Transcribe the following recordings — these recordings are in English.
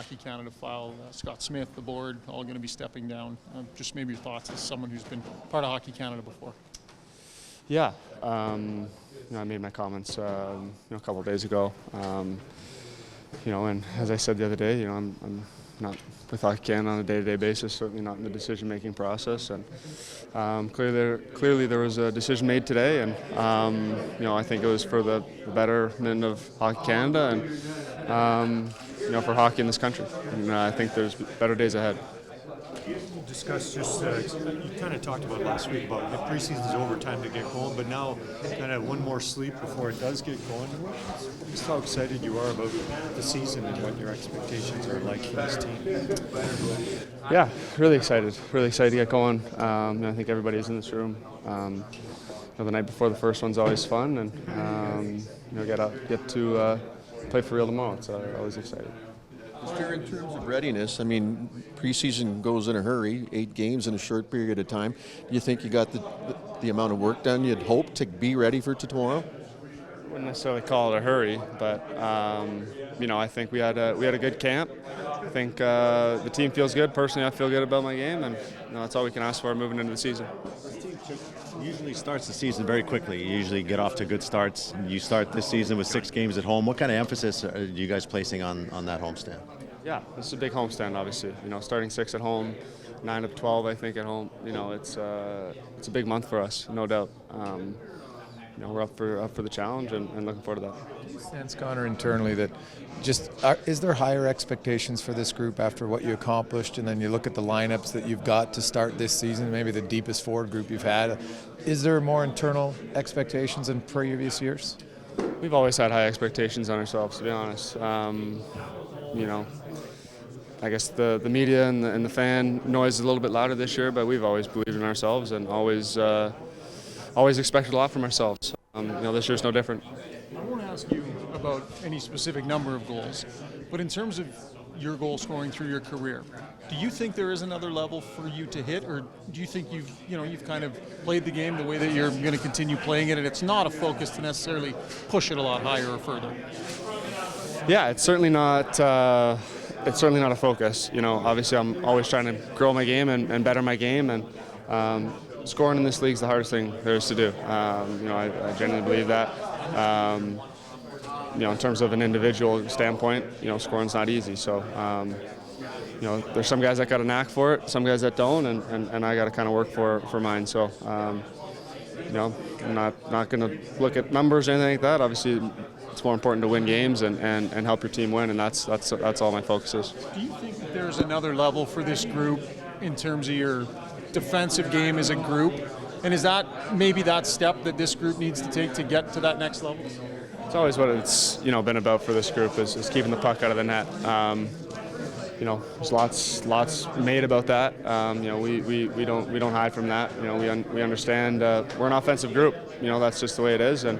Hockey Canada file, Scott Smith, the board, all going to be stepping down. Just maybe your thoughts as someone who's been part of Hockey Canada before. Yeah, I made my comments a couple of days ago. And as I said the other day, I'm not with Hockey Canada on a day-to-day basis, certainly not in the decision-making process. And clearly there was a decision made today, and I think it was for the betterment of Hockey Canada and for hockey in this country. And I think there's better days ahead. Discuss just, you kind of talked about last week about the preseason's over, time to get going, but now kind of one more sleep before it does get going. Just how excited you are about the season and what your expectations are like for this team. Yeah, really excited to get going. I think everybody's in this room. The night before the first one's always fun, and get to play for real tomorrow. It's always exciting. In terms of readiness, I mean, preseason goes in a hurry, 8 games in a short period of time. Do you think you got the amount of work done you'd hope to be ready for tomorrow? I wouldn't necessarily call it a hurry, but I think we had a good camp. I think the team feels good. Personally, I feel good about my game, and that's all we can ask for moving into the season. This team usually starts the season very quickly. You usually get off to good starts. You start this season with 6 games at home. What kind of emphasis are you guys placing on that homestand? Yeah, this is a big homestand, obviously. Starting 6 at home, 9 of 12, I think, at home. It's a big month for us, no doubt. We're up for the challenge and looking forward to that. Do you sense, Connor, internally that is there higher expectations for this group after what you accomplished, and then you look at the lineups that you've got to start this season, maybe the deepest forward group you've had? Is there more internal expectations than previous years? We've always had high expectations on ourselves, to be honest. I guess the media and the fan noise is a little bit louder this year, but we've always believed in ourselves and always expected a lot from ourselves. This year's no different. I won't ask you about any specific number of goals, but in terms of your goal scoring through your career, do you think there is another level for you to hit, or do you think you've kind of played the game the way that you're going to continue playing it, and it's not a focus to necessarily push it a lot higher or further? Yeah, it's certainly not. It's certainly not a focus. Obviously, I'm always trying to grow my game and better my game, and scoring in this league is the hardest thing there is to do. I genuinely believe that. In terms of an individual standpoint, scoring's not easy. So, there's some guys that got a knack for it, some guys that don't, and I got to kind of work for mine. So, I'm not going to look at numbers or anything like that. Obviously, it's more important to win games and help your team win, and that's all my focus is. Do you think that there's another level for this group in terms of your defensive game as a group, and is that maybe that step that this group needs to take to get to that next level? It's always what it's been about for this group is keeping the puck out of the net. There's lots made about that. We don't hide from that. We understand we're an offensive group. That's just the way it is, and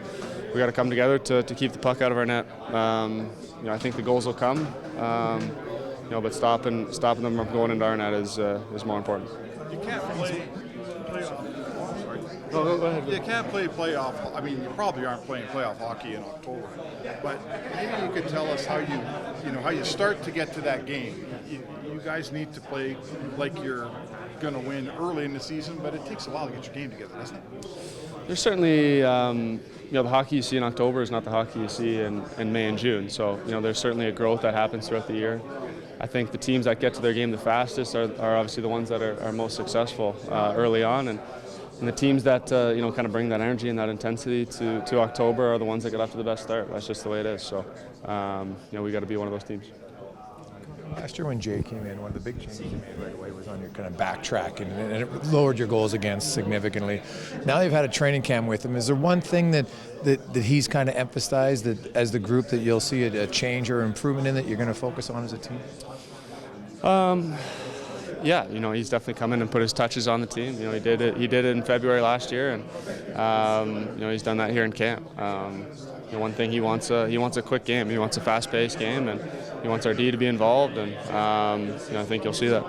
we got to come together to keep the puck out of our net. I think the goals will come, but stopping them from going into our net is more important. You can't play playoff. No, go ahead. You can't play playoff. I mean, you probably aren't playing playoff hockey in October. But maybe you could tell us how you start to get to that game. You guys need to play like you're going to win early in the season, but it takes a while to get your game together, doesn't it? There's certainly, the hockey you see in October is not the hockey you see in May and June. So, there's certainly a growth that happens throughout the year. I think the teams that get to their game the fastest are obviously the ones that are most successful early on, and the teams that kind of bring that energy and that intensity to October are the ones that get off to the best start. That's just the way it is. So, we got to be one of those teams. Last year when Jay came in, one of the big changes you made right away was on your kind of backtrack, and it lowered your goals against significantly. Now you've had a training camp with him. Is there one thing that he's kind of emphasized that as the group that you'll see a change or improvement in that you're going to focus on as a team? Yeah, he's definitely come in and put his touches on the team. He did it in February last year, and he's done that here in camp. One thing he wants a quick game. He wants a fast-paced game, and he wants our D to be involved, and I think you'll see that.